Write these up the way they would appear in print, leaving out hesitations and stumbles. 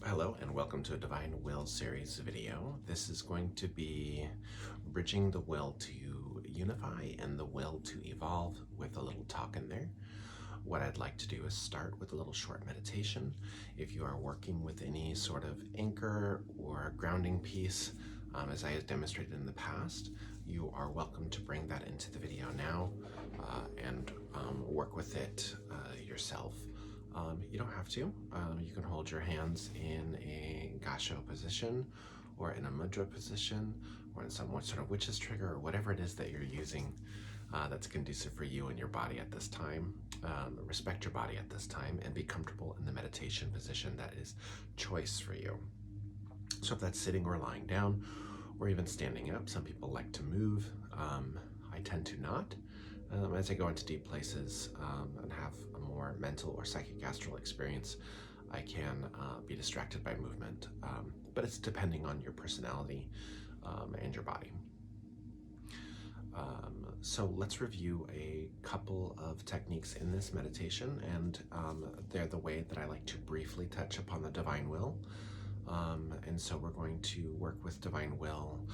Hello and welcome to a Divine Will series video. This is going to be bridging the will to unify and the will to evolve with a little talk in there. What I'd like to do is start with a little short meditation. If you are working with any sort of anchor or grounding piece, as I have demonstrated in the past, you are welcome to bring that into the video now and work with it yourself. You don't have to. You can hold your hands in a gassho position or in a mudra position or in some sort of witch's trigger or whatever it is that you're using that's conducive for you and your body at this time. Respect your body at this time and be comfortable in the meditation position that is choice for you. So if that's sitting or lying down or even standing up, some people like to move. I tend to not. As I go into deep places and have a more mental or psychic astral experience, I can be distracted by movement, but it's depending on your personality and your body. So let's review a couple of techniques in this meditation, and they're the way that I like to briefly touch upon the divine will. And so we're going to work with divine will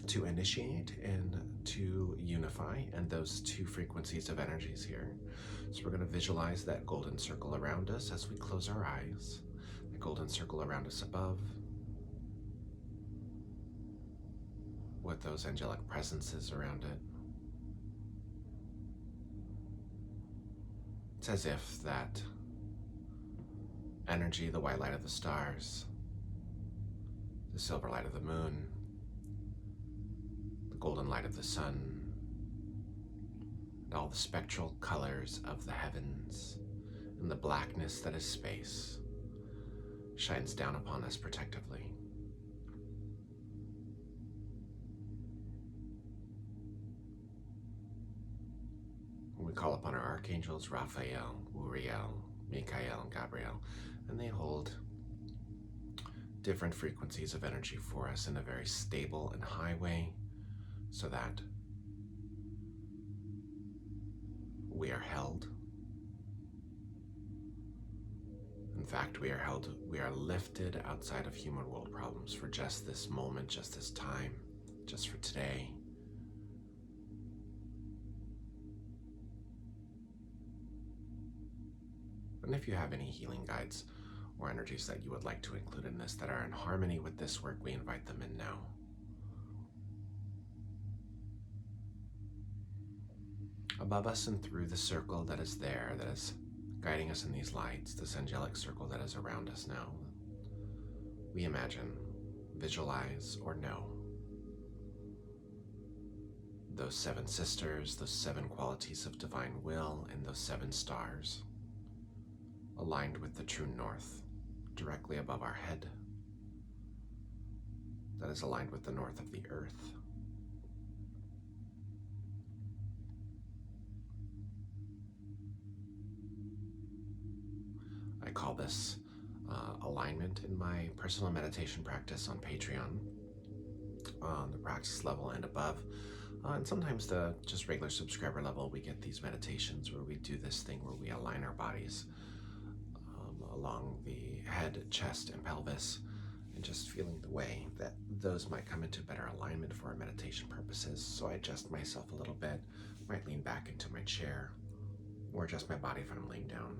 to initiate and to unify, and those two frequencies of energies here. So we're going to visualize that golden circle around us as we close our eyes, the golden circle around us above, with those angelic presences around it. It's as if that energy, the white light of the stars, the silver light of the moon, the golden light of the sun, and all the spectral colors of the heavens, and the blackness that is space, shines down upon us protectively. We call upon our archangels Raphael, Uriel, Michael, and Gabriel, and they hold different frequencies of energy for us in a very stable and high way, so that we are held. In fact, we are lifted outside of human world problems for just this moment, just this time, just for today. And if you have any healing guides or energies that you would like to include in this that are in harmony with this work, we invite them in now. Above us and through the circle that is there, that is guiding us in these lights, this angelic circle that is around us now, we imagine, visualize, or know those seven sisters, those seven qualities of divine will, and those seven stars aligned with the true north, directly above our head, that is aligned with the north of the earth. I call this alignment in my personal meditation practice on Patreon, on the practice level and above. And sometimes the just regular subscriber level, we get these meditations where we do this thing where we align our bodies along the head, chest, and pelvis, and just feeling the way that those might come into better alignment for our meditation purposes. So I adjust myself a little bit, might lean back into my chair, or adjust my body if I'm laying down.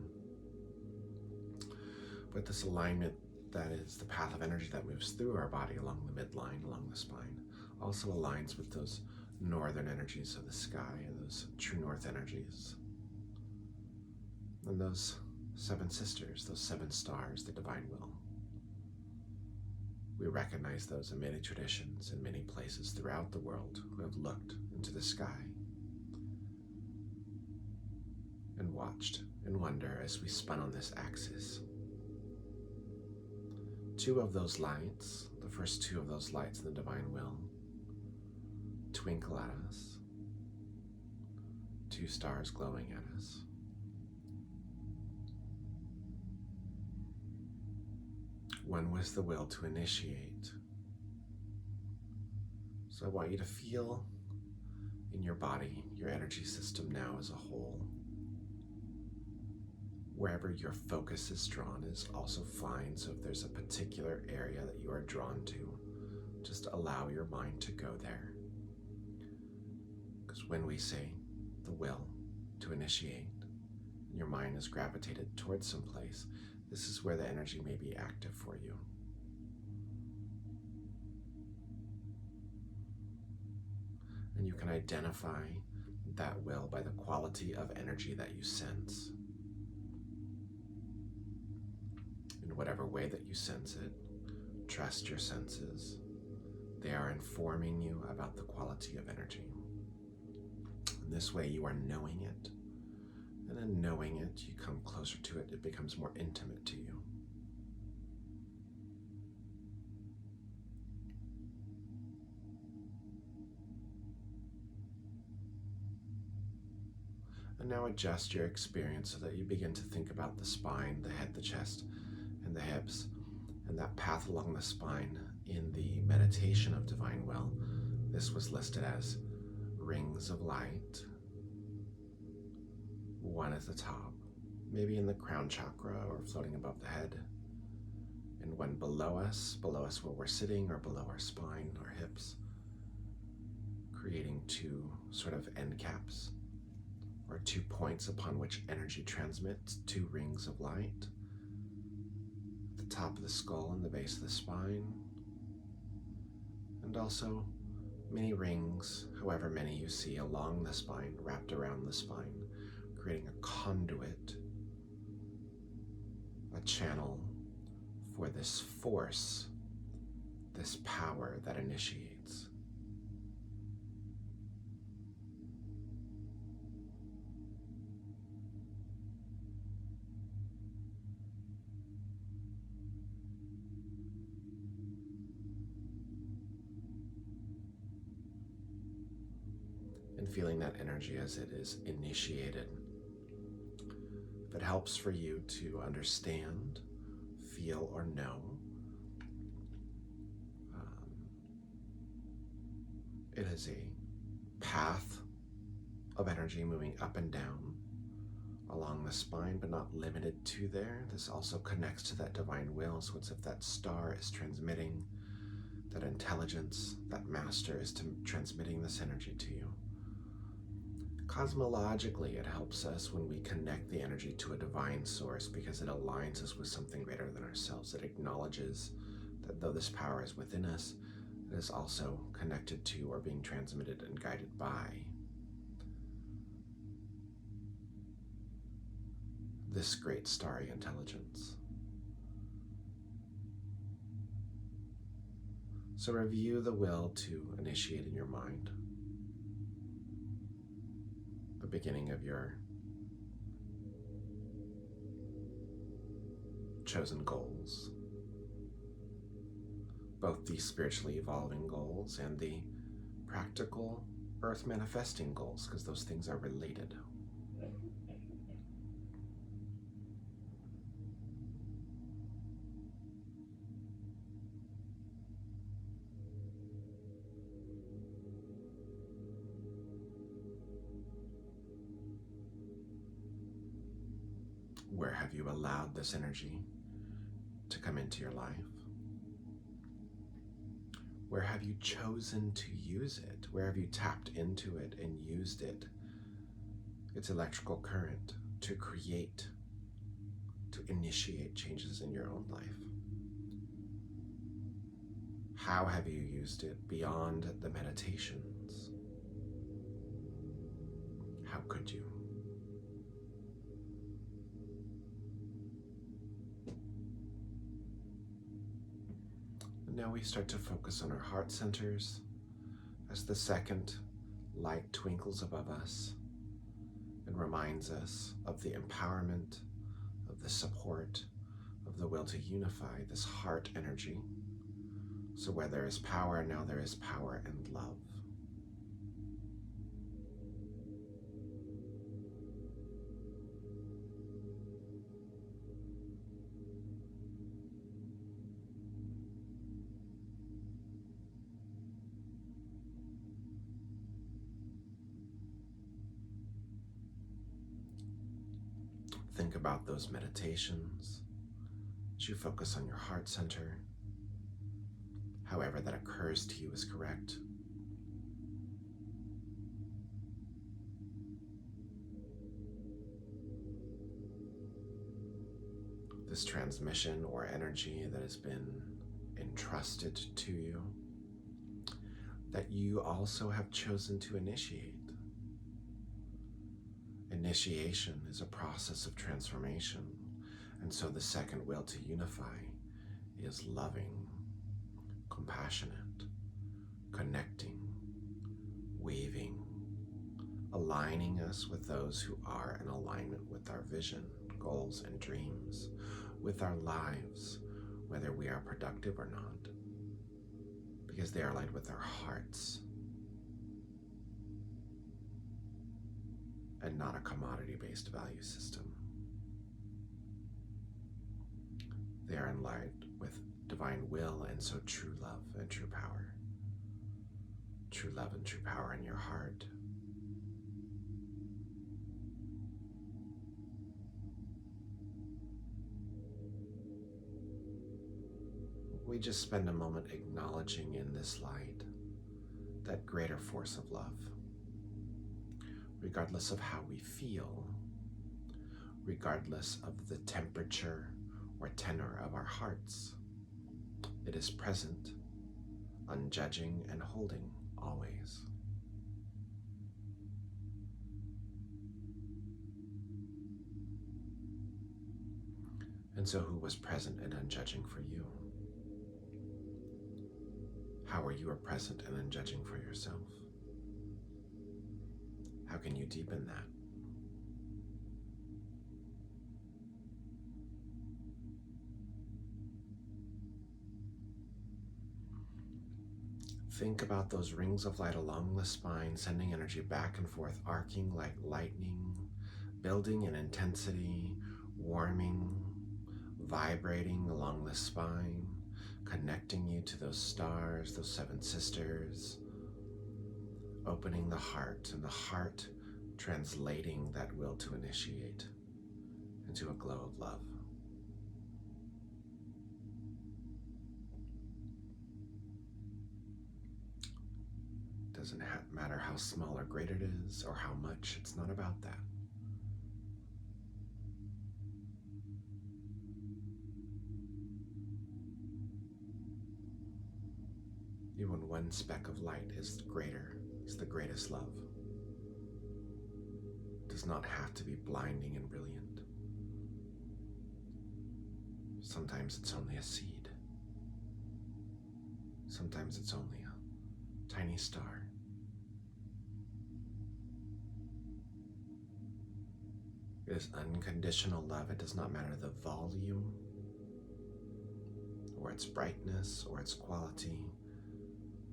But this alignment, that is the path of energy that moves through our body along the midline, along the spine, also aligns with those northern energies of the sky and those true north energies. And those seven sisters, those seven stars, the divine will. We recognize those in many traditions in many places throughout the world who have looked into the sky and watched in wonder as we spun on this axis. Two of those lights, the first two of those lights in the divine will, twinkle at us, two stars glowing at us. One was the will to initiate. So I want you to feel in your body, your energy system now as a whole, wherever your focus is drawn is also fine. So if there's a particular area that you are drawn to, just allow your mind to go there. Because when we say the will to initiate, your mind is gravitated towards some place, this is where the energy may be active for you. And you can identify that will by the quality of energy that you sense. In whatever way that you sense it, trust your senses. They are informing you about the quality of energy. In this way, you are knowing it. And in knowing it, you come closer to it. It becomes more intimate to you. And now adjust your experience so that you begin to think about the spine, the head, the chest, and the hips, and that path along the spine. In the meditation of Divine Will, this was listed as rings of light, one at the top, maybe in the crown chakra or floating above the head, and one below us where we're sitting, or below our spine, our hips, creating two sort of end caps, or 2 points upon which energy transmits, 2 rings of light, at the top of the skull and the base of the spine, and also many rings, however many you see, along the spine, wrapped around the spine, creating a conduit, a channel for this force, this power that initiates. And feeling that energy as it is initiated. If it helps for you to understand, feel, or know, it is a path of energy moving up and down along the spine, but not limited to there. This also connects to that divine will, so it's if that star is transmitting, that intelligence, that master is transmitting this energy to you. Cosmologically, it helps us when we connect the energy to a divine source, because it aligns us with something greater than ourselves. It acknowledges that though this power is within us, it is also connected to or being transmitted and guided by this great starry intelligence. So review the will to initiate in your mind. The beginning of your chosen goals, both the spiritually evolving goals and the practical earth manifesting goals, because those things are related. Where have you allowed this energy to come into your life? Where have you chosen to use it? Where have you tapped into it and used it, its electrical current, to create, to initiate changes in your own life? How have you used it beyond the meditations? How could you? Now we start to focus on our heart centers as the second light twinkles above us and reminds us of the empowerment, of the support, of the will to unify this heart energy. So where there is power, now there is power and love. Think about those meditations as you focus on your heart center. However that occurs to you is correct. This transmission or energy that has been entrusted to you, that you also have chosen to initiate. Initiation is a process of transformation, and so the second will to unify is loving, compassionate, connecting, weaving, aligning us with those who are in alignment with our vision, goals, and dreams, with our lives, whether we are productive or not, because they are aligned with our hearts and not a commodity-based value system. They are aligned with divine will, and so true love and true power. True love and true power in your heart. We just spend a moment acknowledging in this light that greater force of love. Regardless of how we feel, regardless of the temperature or tenor of our hearts, it is present, unjudging and holding always. And so who was present and unjudging for you? How are you present and unjudging for yourself? How can you deepen that? Think about those rings of light along the spine, sending energy back and forth, arcing like lightning, building in intensity, warming, vibrating along the spine, connecting you to those stars, those seven sisters, opening the heart, and the heart translating that will to initiate into a glow of love. Doesn't matter how small or great it is or how much, it's not about that. Even one speck of light is greater, is the greatest love. It does not have to be blinding and brilliant. Sometimes it's only a seed. Sometimes it's only a tiny star. It is unconditional love. It does not matter the volume or its brightness or its quality.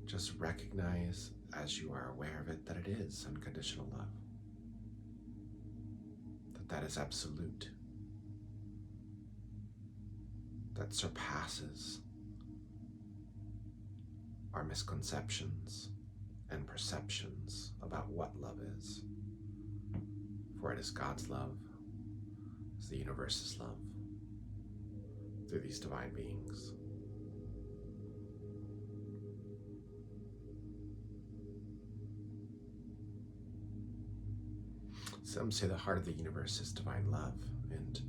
Just recognize, as you are aware of it, that it is unconditional love. That is absolute. That surpasses our misconceptions and perceptions about what love is. For it is God's love, it's the universe's love, through these divine beings. Some say the heart of the universe is divine love, and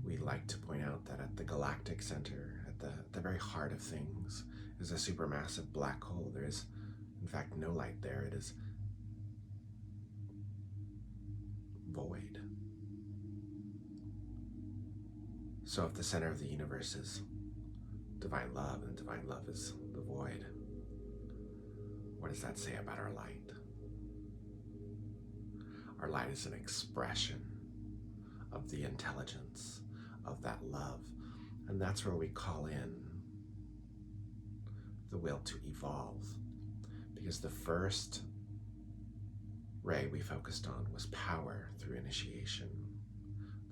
we like to point out that at the galactic center, at the very heart of things, is a supermassive black hole. There is, in fact, no light there. It is void. So if the center of the universe is divine love, and divine love is the void, what does that say about our light? Our light is an expression of the intelligence of that love, and that's where we call in the will to evolve, because the first ray we focused on was power through initiation.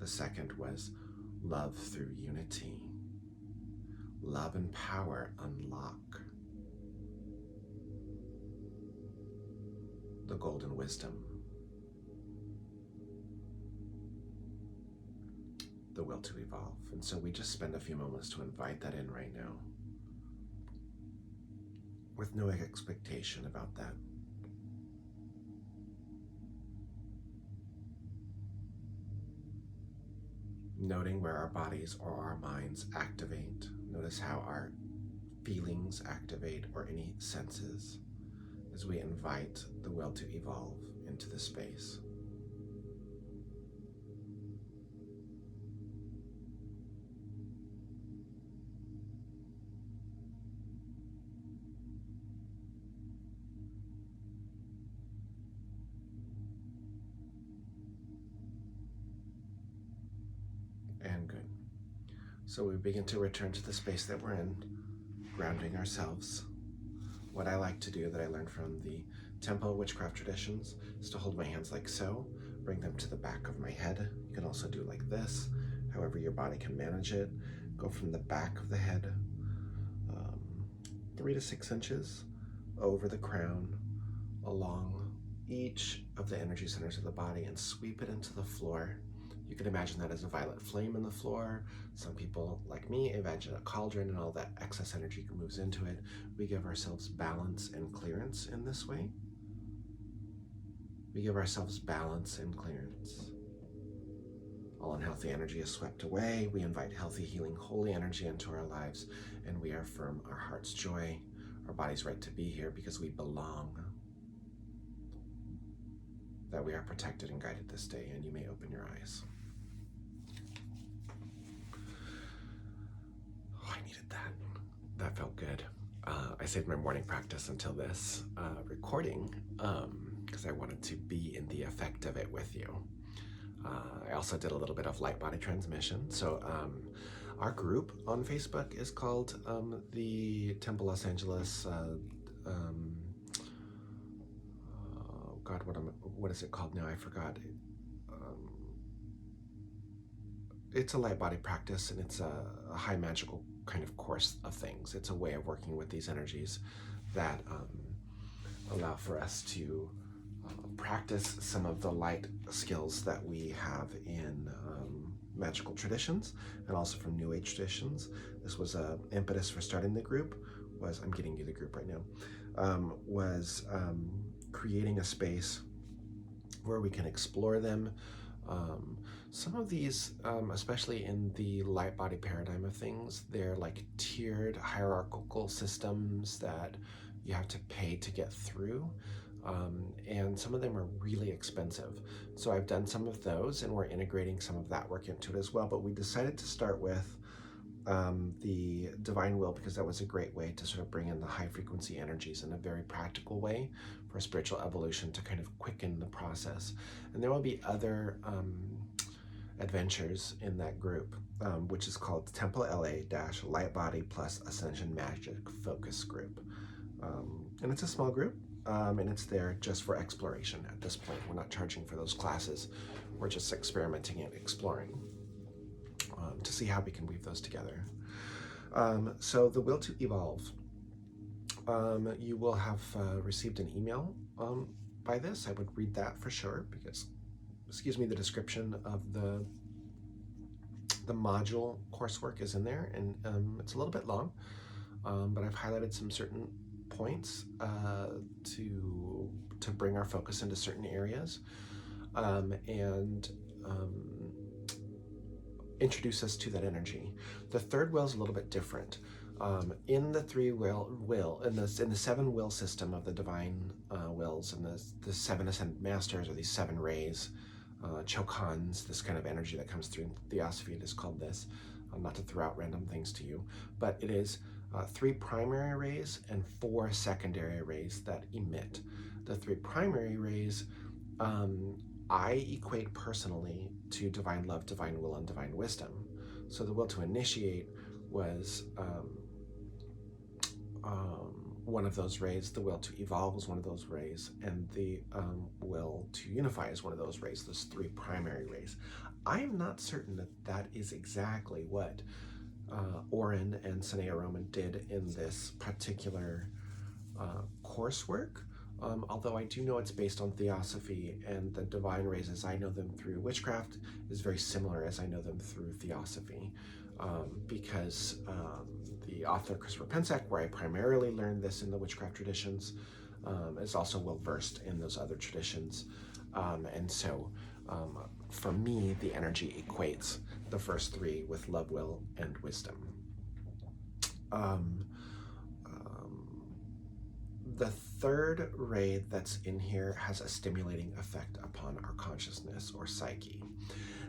The second was love through unity. Love and power unlock the golden wisdom the will to evolve. And so we just spend a few moments to invite that in right now, with no expectation about that. Noting where our bodies or our minds activate. Notice how our feelings activate or any senses as we invite the will to evolve into the space. And good. So we begin to return to the space that we're in, grounding ourselves. What I like to do that I learned from the Temple witchcraft traditions is to hold my hands like so, bring them to the back of my head. You can also do like this, however your body can manage it. Go from the back of the head, 3 to 6 inches over the crown, along each of the energy centers of the body, and sweep it into the floor. You can imagine that as a violet flame in the floor. Some people, like me, imagine a cauldron and all that excess energy moves into it. We give ourselves balance and clearance in this way. We give ourselves balance and clearance. All unhealthy energy is swept away. We invite healthy, healing, holy energy into our lives, and we affirm our heart's joy, our body's right to be here because we belong, that we are protected and guided this day, and you may open your eyes. Oh, I needed that. That felt good. I saved my morning practice until this recording because I wanted to be in the effect of it with you. I also did a little bit of light body transmission. So our group on Facebook is called the Temple Los Angeles. God, what is it called now? I forgot. It's a light body practice, and it's a high magical kind of course of things. It's a way of working with these energies that allow for us to practice some of the light skills that we have in magical traditions and also from New Age traditions. This was an impetus for starting the group. I'm getting you the group right now. Creating a space where we can explore them. Some of these, especially in the light body paradigm of things, they're like tiered hierarchical systems that you have to pay to get through. And some of them are really expensive. So I've done some of those, and we're integrating some of that work into it as well. But we decided to start with the divine will because that was a great way to sort of bring in the high frequency energies in a very practical way for spiritual evolution to kind of quicken the process. And there will be other adventures in that group, which is called Temple LA-Light Body plus Ascension Magic Focus Group. And it's a small group, and it's there just for exploration at this point. We're not charging for those classes. We're just experimenting and exploring to see how we can weave those together. So the will to evolve. You will have received an email by this. I would read that for sure because, the description of the module coursework is in there, and it's a little bit long, but I've highlighted some certain points to bring our focus into certain areas and introduce us to that energy. The third will is a little bit different. In the in the 7 will system of the divine wills and the 7 ascended masters, or these 7 rays, chokans, this kind of energy that comes through in Theosophy, it is called this. Not to throw out random things to you, but it is 3 primary rays and 4 secondary rays that emit. The 3 primary rays I equate personally to divine love, divine will, and divine wisdom. So the will to initiate was one of those rays. The will to evolve was one of those rays, and the will to unify is one of those rays. Those 3 primary rays. I am not certain that that is exactly what Oren and Sanea Roman did in this particular coursework. Although I do know it's based on theosophy, and the divine rays as I know them through witchcraft is very similar as I know them through theosophy, because the author Christopher Pensack, where I primarily learned this in the witchcraft traditions, is also well versed in those other traditions. And so for me, the energy equates the first three with love, will, and wisdom. The third ray that's in here has a stimulating effect upon our consciousness or psyche.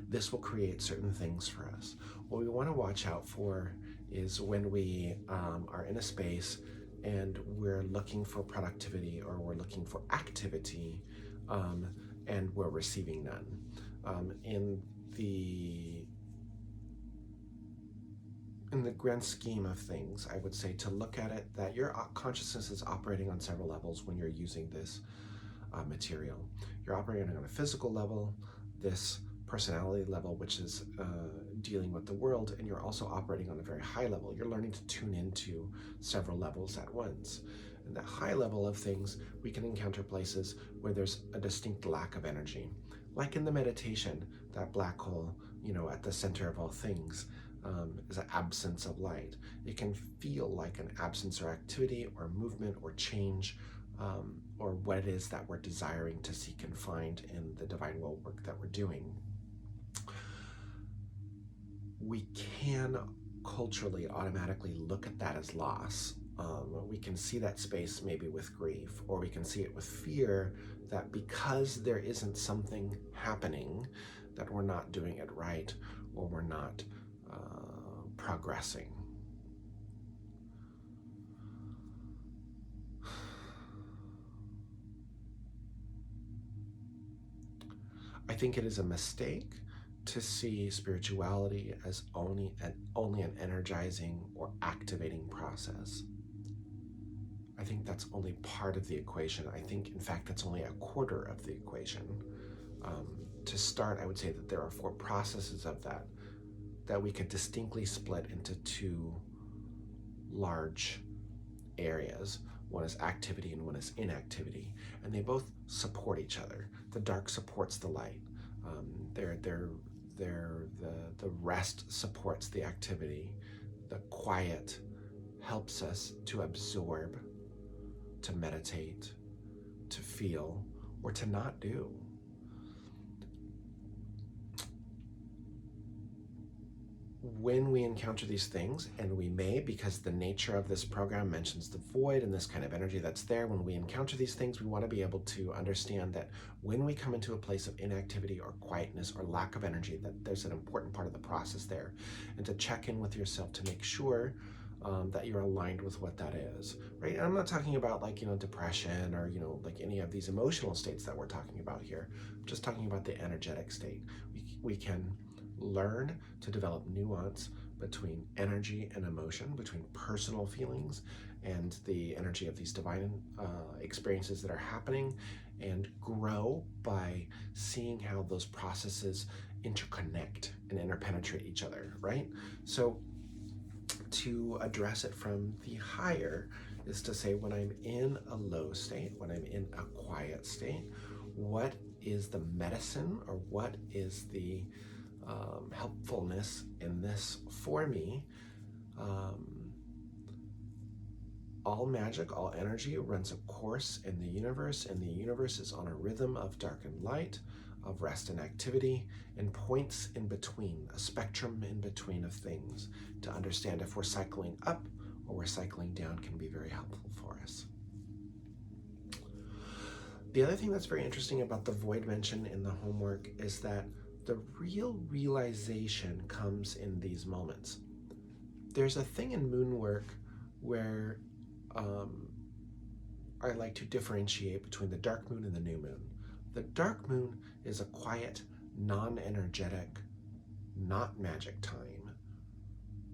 This will create certain things for us. What we want to watch out for is when we are in a space and we're looking for productivity or we're looking for activity, and we're receiving none. In the grand scheme of things, I would say to look at it that your consciousness is operating on several levels when you're using this material. You're operating on a physical level, this personality level, which is dealing with the world, and you're also operating on a very high level. You're learning to tune into several levels at once. In that high level of things, we can encounter places where there's a distinct lack of energy. Like in the meditation, that black hole, at the center of all things, is an absence of light. It can feel like an absence or activity or movement or change, or what it is that we're desiring to seek and find in the divine will work that we're doing. We can culturally automatically look at that as loss. We can see that space maybe with grief, or we can see it with fear that because there isn't something happening, that we're not doing it right, or we're not progressing. I think it is a mistake to see spirituality as only an energizing or activating process. I think that's only part of the equation. I think, in fact, that's only a quarter of the equation. To start, I would say that there are 4 processes of that we could distinctly split into 2 large areas. One is activity and one is inactivity, and they both support each other. The dark supports the light. The rest supports the activity. The quiet helps us to absorb, to meditate, to feel, or to not do. When we encounter these things, and we may, because the nature of this program mentions the void and this kind of energy that's there, when we encounter these things, we want to be able to understand that when we come into a place of inactivity or quietness or lack of energy, that there's an important part of the process there, and to check in with yourself to make sure that you're aligned with what that is, right? And I'm not talking about depression or like any of these emotional states that we're talking about here. I'm just talking about the energetic state. We can learn to develop nuance between energy and emotion, between personal feelings and the energy of these divine experiences that are happening, and grow by seeing how those processes interconnect and interpenetrate each other, right? So to address it from the higher is to say, when I'm in a low state, when I'm in a quiet state, what is the medicine, or what is the helpfulness in this for me? All magic, all energy runs a course in the universe, and the universe is on a rhythm of dark and light, of rest and activity, and points in between, a spectrum in between of things. To understand if we're cycling up or we're cycling down can be very helpful for us. The other thing that's very interesting about the void mention in the homework is that the real realization comes in these moments. There's a thing in moon work where I like to differentiate between the dark moon and the new moon. The dark moon is a quiet, non-energetic, not magic time,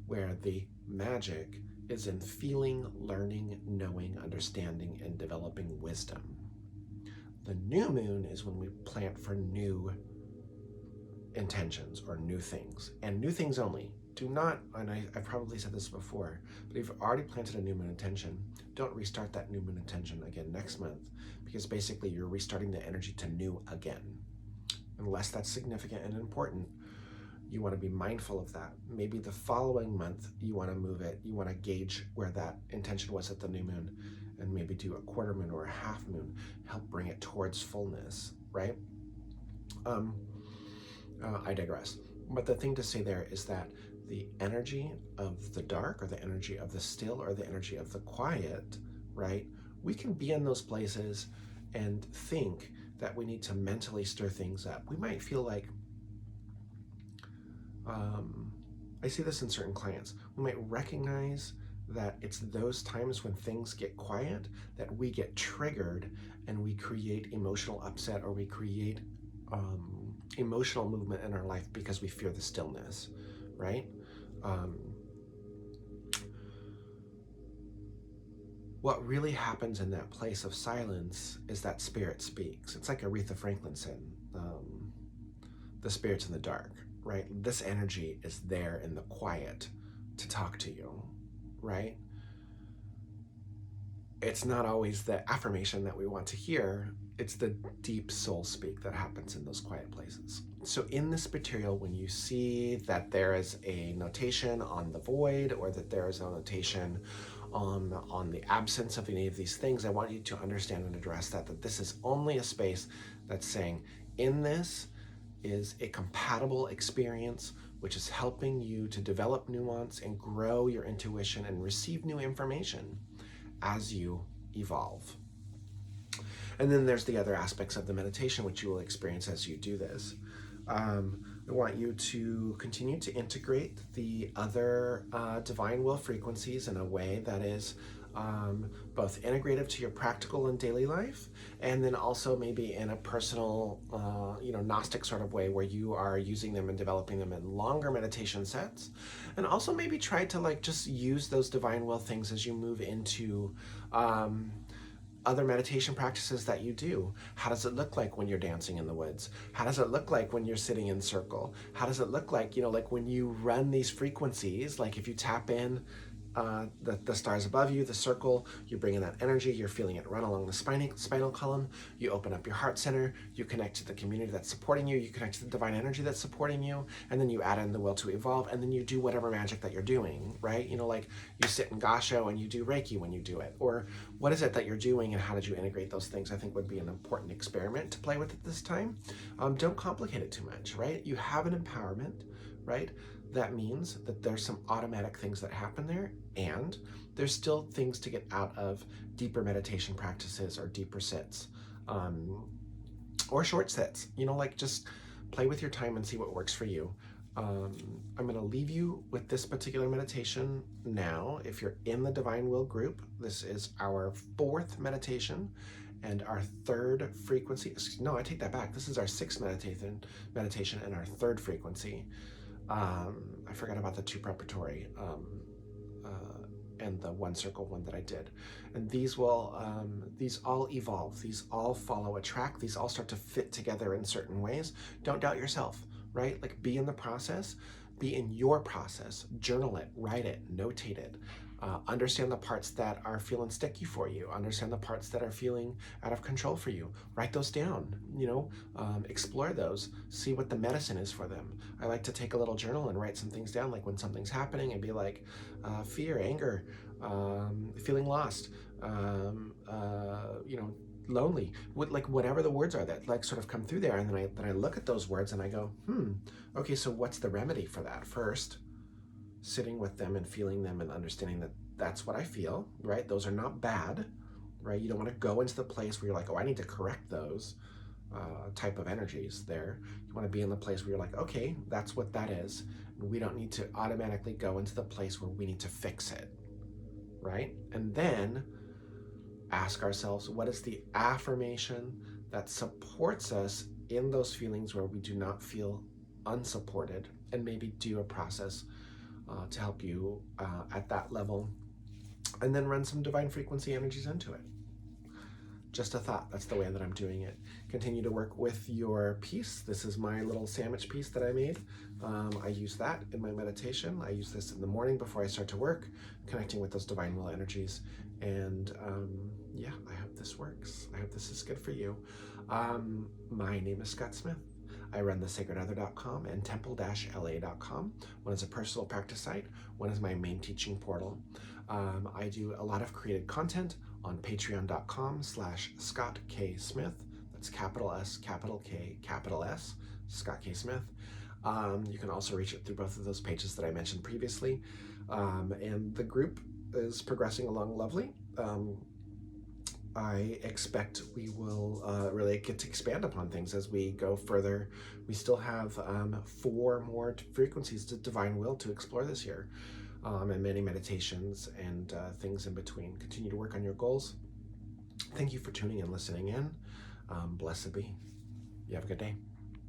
where the magic is in feeling, learning, knowing, understanding, and developing wisdom. The new moon is when we plant for new intentions or new things, and new things only, do not, and I've probably said this before, but if you've already planted a new moon intention, don't restart that new moon intention again next month, because basically you're restarting the energy to new again. Unless that's significant and important, you want to be mindful of that. Maybe the following month you want to move it, you want to gauge where that intention was at the new moon, and maybe do a quarter moon or a half moon, help bring it towards fullness, right? I digress. But the thing to say there is that the energy of the dark, or the energy of the still, or the energy of the quiet, right? We can be in those places and think that we need to mentally stir things up. We might feel like, I see this in certain clients, we might recognize that it's those times when things get quiet that we get triggered and we create emotional upset, or we create emotional movement in our life because we fear the stillness, right? What really happens in that place of silence is that spirit speaks. It's like Aretha Franklin said, the spirit's in the dark, right? This energy is there in the quiet to talk to you, right? It's not always the affirmation that we want to hear. It's the deep soul speak that happens in those quiet places. So in this material, when you see that there is a notation on the void, or that there is a notation on the absence of any of these things, I want you to understand and address that this is only a space that's saying, in this is a compatible experience which is helping you to develop nuance and grow your intuition and receive new information as you evolve. And then there's the other aspects of the meditation which you will experience as you do this. I want you to continue to integrate the other divine will frequencies in a way that is both integrative to your practical and daily life, and then also maybe in a personal, Gnostic sort of way, where you are using them and developing them in longer meditation sets, and also maybe try to just use those divine will things as you move into other meditation practices that you do. How does it look like when you're dancing in the woods? How does it look like when you're sitting in circle? How does it look like, like when you run these frequencies, like if you tap in the stars above you, the circle, you bring in that energy, you're feeling it run along the spinal column, you open up your heart center, you connect to the community that's supporting you, you connect to the divine energy that's supporting you, and then you add in the will to evolve, and then you do whatever magic that you're doing, right? Like you sit in Gasho and you do Reiki when you do it, or what is it that you're doing and how did you integrate those things, I think would be an important experiment to play with at this time. Don't complicate it too much, right? You have an empowerment, right? That means that there's some automatic things that happen there, and there's still things to get out of deeper meditation practices or deeper sits, or short sits, just play with your time and see what works for you. I'm going to leave you with this particular meditation now. If you're in the Divine Will group, this is our 4th meditation and our 3rd frequency. No, I take that back. This is our 6th meditation and our 3rd frequency. I forgot about the 2 preparatory and the 1 circle one that I did. And these will, these all evolve. These all follow a track. These all start to fit together in certain ways. Don't doubt yourself, right? Be in the process, be in your process, journal it, write it, notate it. Understand the parts that are feeling sticky for you. Understand the parts that are feeling out of control for you. Write those down, explore those, see what the medicine is for them. I like to take a little journal and write some things down, like when something's happening and be like, fear, anger, feeling lost, lonely, whatever the words are that sort of come through there. And then I look at those words and I go, okay, so what's the remedy for that? First, sitting with them and feeling them and understanding that that's what I feel, right? Those are not bad, right? You don't want to go into the place where you're like, oh, I need to correct those type of energies there. You want to be in the place where you're like, okay, that's what that is. And we don't need to automatically go into the place where we need to fix it, right? And then ask ourselves, what is the affirmation that supports us in those feelings where we do not feel unsupported, and maybe do a process to help you at that level, and then run some divine frequency energies into it. Just a thought. That's the way that I'm doing it. Continue to work with your piece. This is my little sandwich piece that I made. I use that in my meditation. I use this in the morning before I start to work, connecting with those divine will energies. And yeah, I hope this works. I hope this is good for you. My name is Scott Smith. I run thesacredother.com and temple-la.com. One is a personal practice site. One is my main teaching portal. I do a lot of created content on patreon.com/Scott K. Smith. That's capital S, capital K, capital S, Scott K. Smith. You can also reach it through both of those pages that I mentioned previously. And the group is progressing along lovely. I expect we will really get to expand upon things as we go further. We still have 4 more frequencies to divine will to explore this year, and many meditations and things in between. Continue to work on your goals. Thank you for tuning and listening in. Blessed be. You have a good day.